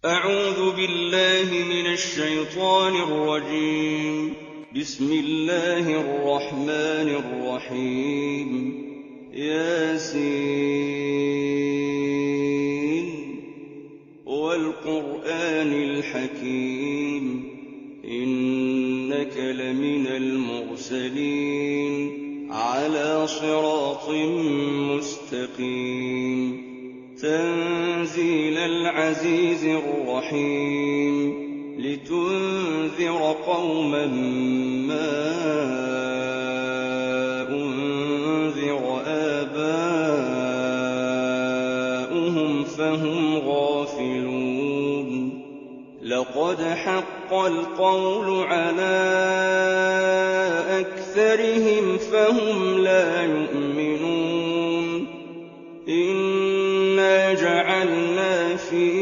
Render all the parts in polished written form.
أعوذ بالله من الشيطان الرجيم. بسم الله الرحمن الرحيم. ياسين والقرآن الحكيم إنك لمن المرسلين على صراط مستقيم تنزيل العزيز الرحيم لتنذر قوما ما أنذر آباؤهم فهم غافلون لقد حق القول على أكثرهم فهم لا يؤمنون إنا جعلنا في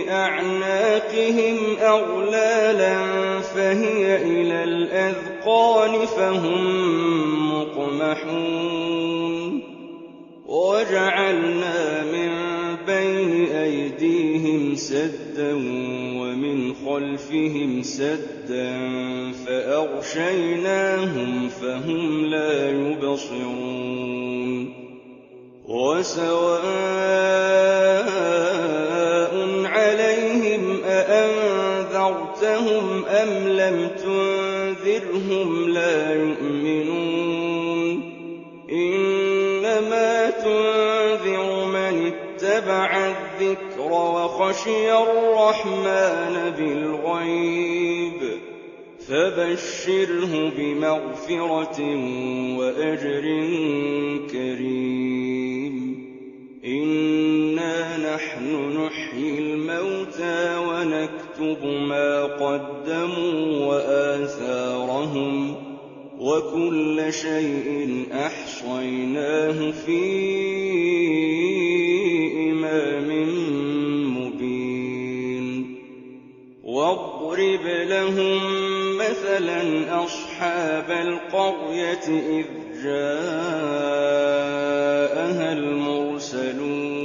أعناقهم أغلالا فهي إلى الأذقان فهم مقمحون وجعلنا من بين أيديهم سدا ومن خلفهم سدا فأغشيناهم فهم لا يبصرون وسواء عليهم أأنذرتهم أم لم تنذرهم لا يؤمنون إنما تنذر من اتبع الذكر وخشي الرحمن بالغيب فبشره بمغفرة وأجر كريم إنا نحن نحيي الموتى ونكتب ما قدموا وآثارهم وكل شيء أحصيناه في إمام مبين واضرب لهم مثلا أصحاب القرية إذ جاءها المرسلون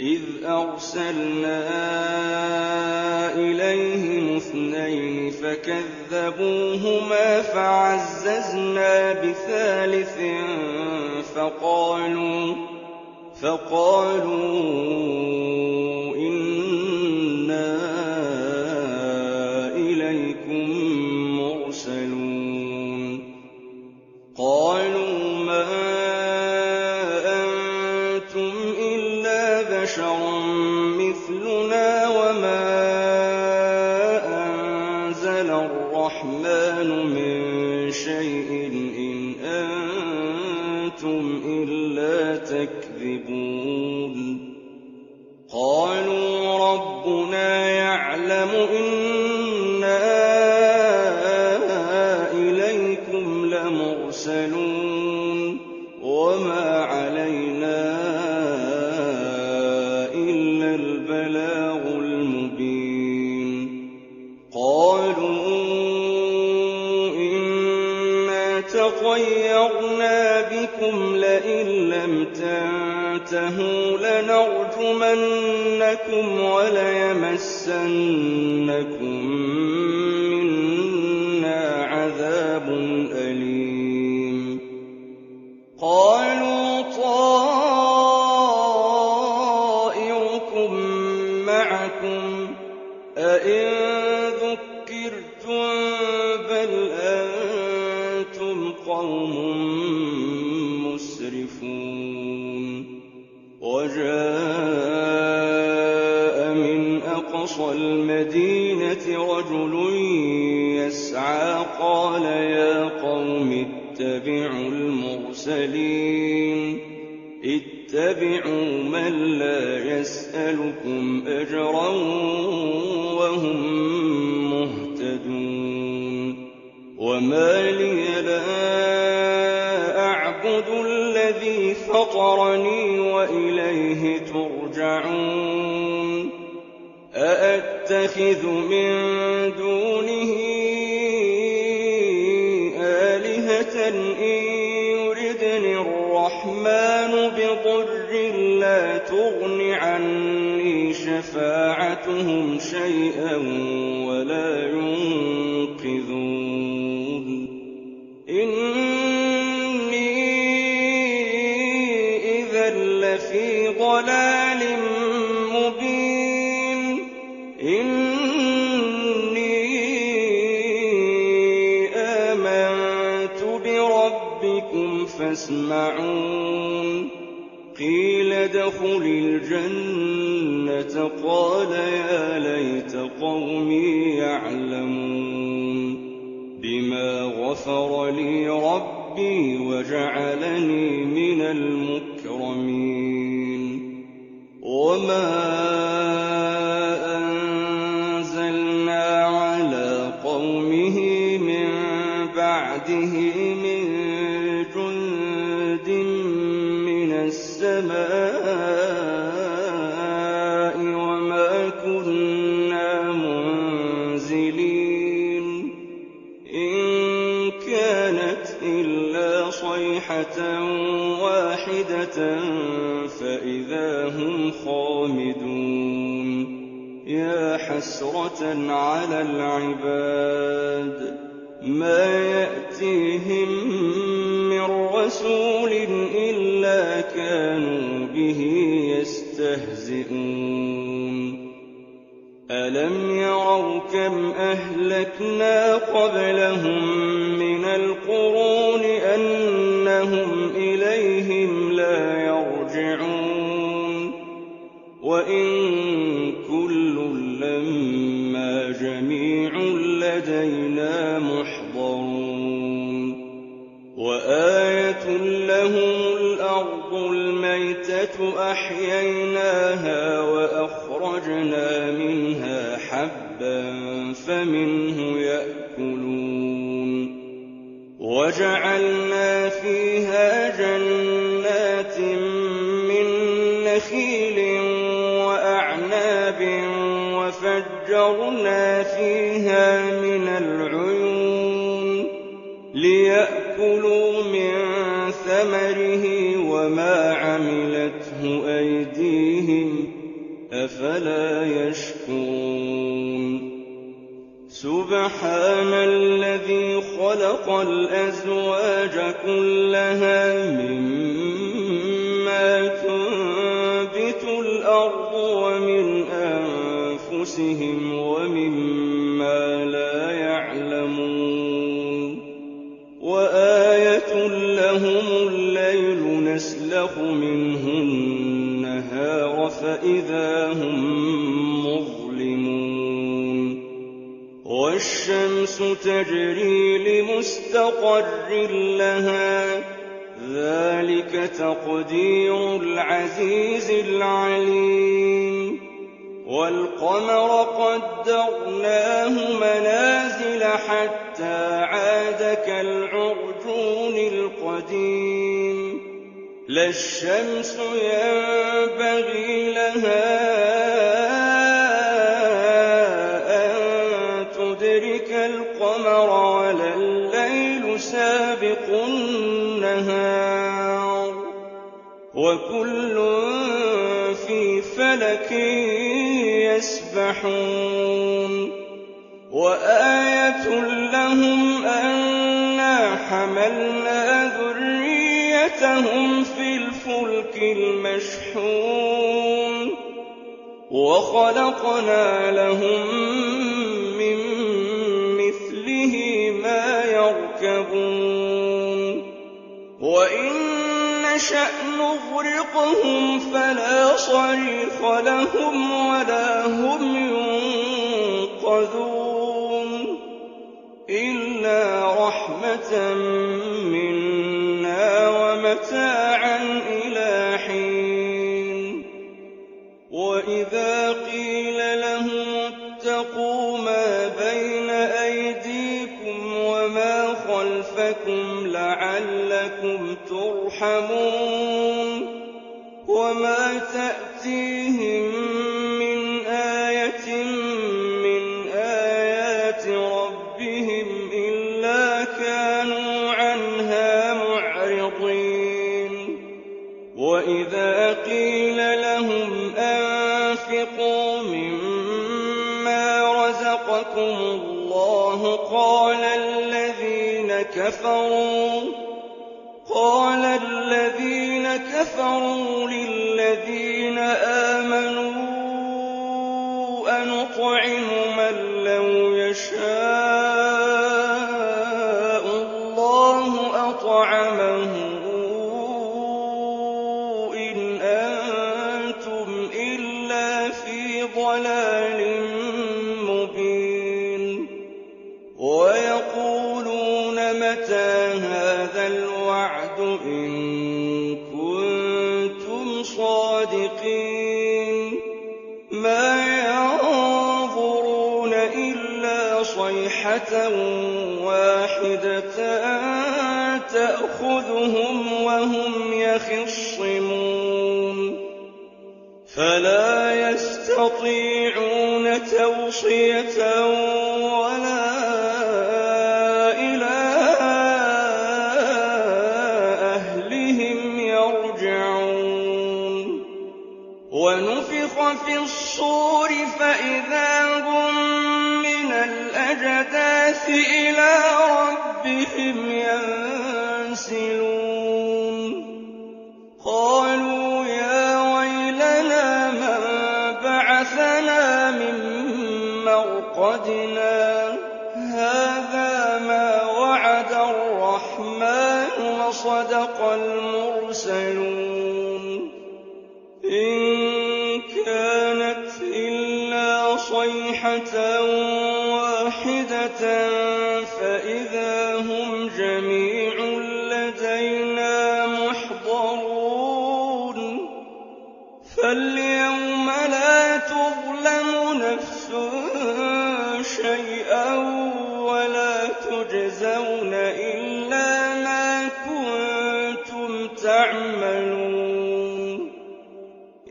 إذ أرسلنا إليهم اثنين فكذبوهما فعززنا بثالث فقالوا إنا إليكم مرسلون قالوا ما أنتم إلا بشر مثلنا وما أنزل الرحمن من شيء إن أنتم إلا تكذبون قالوا ربنا يعلم إنا إليكم لمرسلون وما علينا إلا البلاغ المبين قالوا إنا تطيرنا بكم لئن لم تنتهوا لنرجمنكم وليمسنكم منا عذاب أليم قالوا طائركم معكم أئن ذكرتم بل أنتم قوم مسرفون وجاء من أقصى المدينة رجل يسعى قال يا قوم اتبعوا المرسلين اتبعوا من لا يسألكم أجرا وهم مهتدون وما لي لا أعبد الذي فطرني وإليه ترجعون أأتخذ من دونه آلهة إن يردني الرحمن بضر لا تغن عني شفاعتهم شيئا ولا ينقذون إني إذا لفي ضلال مبين إني آمنت بربكم فاسمعون قيل ادخل الجنة قال يا ليت قومي يعلمون بما غفر لي ربي وجعلني من المكرمين وما أنزلنا على قومه من بعده من جند من السماء وما كنا منزلين إن كانت إلا صيحة واحدة فإذا هم خامدون يا حسرة على العباد ما يأتيهم من رسول إلا كانوا به يستهزئون ألم يروا كم أهلكنا قبلهم من القرون أنهم إليهم لا يرجعون وإن كل لما جميع لدينا محضرون وآية لهم الأرض الميتة أحييناها وأخرجنا منها حبا فمنه يأكلون وجعلنا فيها جنات من نخيل وأعناب وفجرنا فيها من العيون ليأكلوا من ثمره وما عملته أيديهم أفلا يشكرون سبحان الذي خلق الأزواج كلها مما تنبت الأرض ومن أنفسهم ومما لا يعلمون وآية لهم الليل نسلخ منه النهار فإذا هم مظلمون والشمس تجري لمستقر لها ذلك تقدير العزيز العليم والقمر قدرناه منازل حتى عاد كالعرجون القديم لا الشمس ينبغي لها أن تدرك القمر ولا الليل سابق النهار وكل في فلك يسبحون وآية لهم أنا حملنا ذريتهم في الفلك المشحون وخلقنا لهم من مثله ما يركبون وإن نشأ نغرقهم فلا صريخ لهم ولا هم ينقذون إلا رحمة منا ومتاعا إلى حين وإذا قيل لهم اتقوا ما بين أيديكم وما خلفكم لعلكم ترحمون وما تأتيهم من آية من آيات ربهم إلا كانوا عنها معرضين وإذا قيل لهم أنفقوا وأنفقوا مما رزقكم الله قال الذين كفروا للذين آمنوا أنطعم من لو يشاء الله أطعمه إن أنتم إلا في ضلال مبين ويقولون متى هذا الوعد إن كنتم صادقين ما ينظرون إلا صيحة واحدة تأخذهم وهم يخصمون فلا يستطيعون توصية ولا إلى أهلهم يرجعون ونفخ في الصور فإذا هم من الأجداث إلى ربهم ينسلون قالوا يا ويلنا من بعثنا من مرقدنا هذا ما وعد الرحمن وصدق المرسلون إن كانت إلا صيحة واحدة فإذا هم جميع لدينا محضرون فاليوم لا تظلم نفس شيئا ولا تجزون إلا ما كنتم تعملون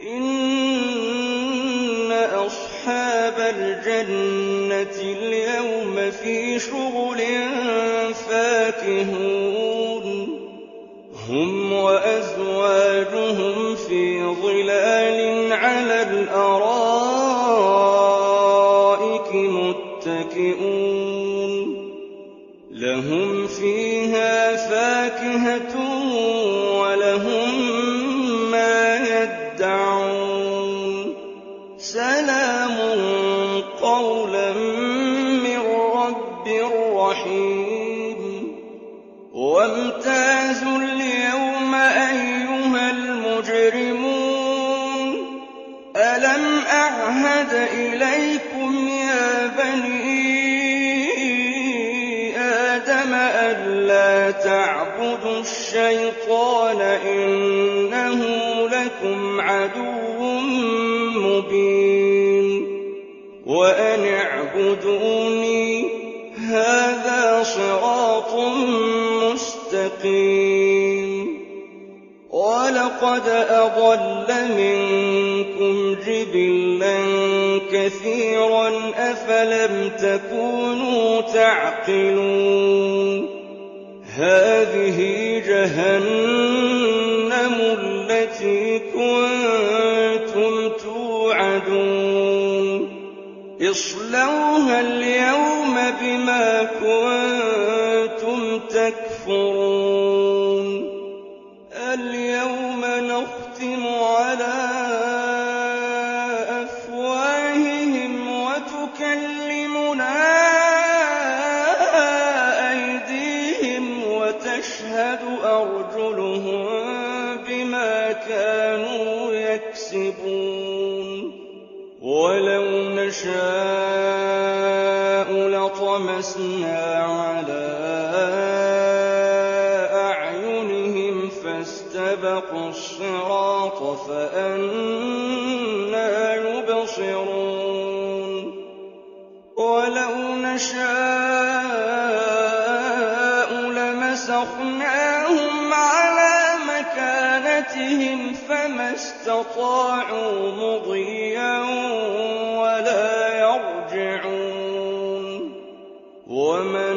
إن أصحاب الجنة اليوم في شغل فاكهون هم وأزواجهم في ظلال على الأرائك متكئون لهم فيها فاكهة ولهم ما يدعون سلام قولا من رب رحيم وامتازوا اليوم أيها المجرمون ألم أعهد إليكم يا بني آدم ألا تعبدوا الشيطان إنه لكم عدو مبين وأن اعبدوني هذا صراط مستقيم ولقد أضل منكم جبلا كثيرا أفلم تكونوا تعقلون هذه جهنم التي كنتم توعدون اصلوها اليوم بما كنتم تكفرون اليوم نختم على أفواههم وتكلمنا أيديهم وتشهد أرجلهم بما كانوا يكسبون ولو نشاء لطمسنا على أعينهم فاستبقوا الصراط فأنى يبصرون ولو نشاء لمسخناهم على مكانتهم فما استطاعوا مضيا ولا يرجعون ومن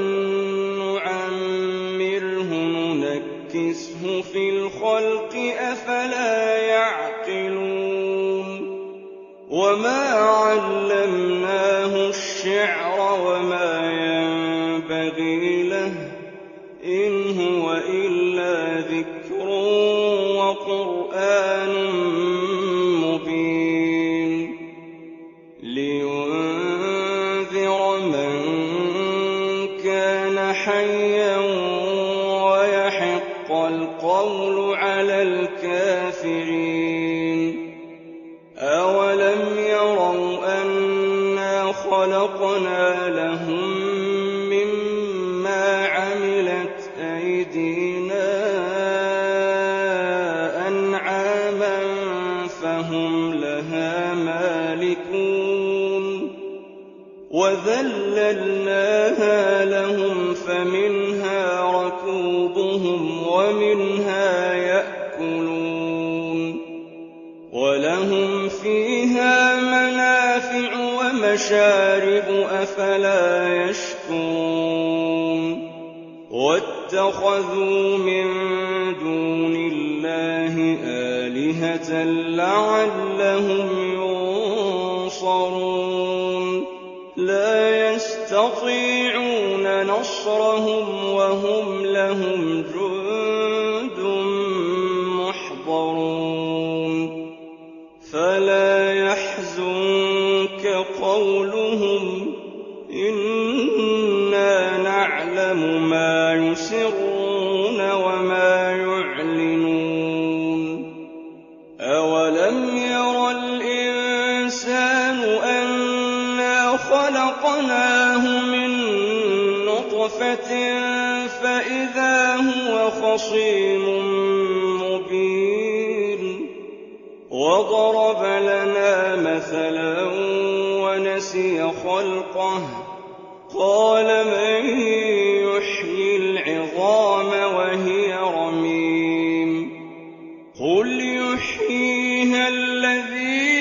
نعمره ننكسه في الخلق أفلا يعقلون وما عَلَّمْنَاهُ الشِّعْرَ وَمَا يَنبَغِي لَهُ ۚ إِنْ هُوَ إِلَّا ذِكْرٌ وَقُرْآنٌ مُّبِينٌ لِّيُنذِرَ مَن كَانَ حَيًّا وَيَحِقَّ الْقَوْلُ عَلَى الْكَافِرِينَ أَوَلَمْ يَرَوْا أَنَّا خَلَقْنَا لَهُم مِّمَّا عَمِلَتْ أَيْدِينَا أَنْعَامًا فَهُمْ لَهَا مَالِكُونَ وَذَلَّلْنَاهَا لَهُمْ فَمِنْهَا رَكُوبُهُمْ وَمِنْهَا يَأْكُلُونَ وَلَهُمْ فِيهَا مَنَافِعُ وَمَشَارِبُ ۖ أَفَلَا يَشْكُرُونَ وَاتَّخَذُوا مِن دُونِ اللَّهِ آلِهَةً لَّعَلَّهُمْ يُنصَرُونَ لَا يَسْتَطِيعُونَ نَصْرَهُمْ وَهُمْ لَهُمْ جُندٌ مُّحْضَرُونَ فَلَا يَحْزُنكَ قَوْلُهُمْ ۘ إِنَّا نَعْلَمُ مَا يُسِرُّونَ وَمَا يُعْلِنُونَ أَوَلَمْ يَرَ الْإِنسَانُ أَنَّا خَلَقْنَاهُ مِن نُّطْفَةٍ فَإِذَا هُوَ خَصِيمٌ مُّبِينٌ وَضَرَبَ لَنَا مَثَلًا وَنَسِيَ خَلْقَهُ قَالَ مَن يُحْيِي الْعِظَامَ وَهِيَ رَمِيمٌ قُلْ يُحْيِيهَا الَّذِي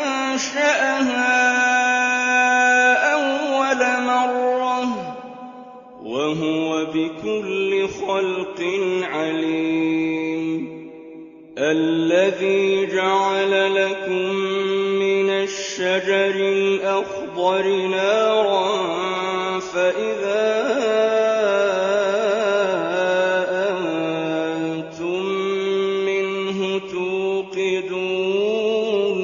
أَنشَأَهَا أَوَّلَ مَرَّةٍ وَهُوَ بِكُلِّ خَلْقٍ عَلِيمٌ الَّذِي جَعَلَ لَكُم مِّنَ الشَّجَرِ الْأَخْضَرِ نَارًا فَإِذَا أَنتُم مِّنْهُ تُوقِدُونَ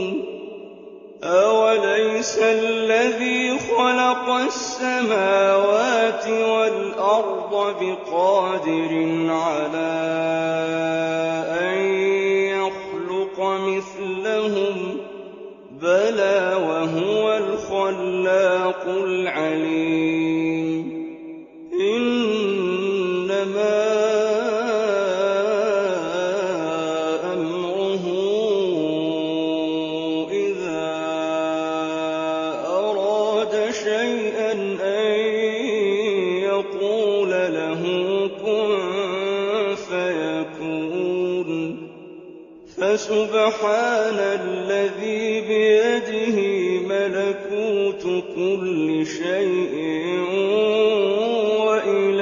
أَوَلَيْسَ الَّذِي خَلَقَ السَّمَاوَاتِ وَالْأَرْضَ بِقَادِرٍ عَلَىٰ أَن يَخْلُقَ مِثْلَهُم ۚ بَلَىٰ وَهُوَ الْخَلَّاقُ الْعَلِيمُ إِنَّمَا أَمْرُهُ إِذَا أَرَادَ شَيْئًا أَن يَقُولَ لَهُ كُن فَيَكُونُ فَسُبْحَانَ الَّذِي بِيَدِهِ مَلَكُوتُ كُلِّ شَيْءٍ وَإِلَيْهِ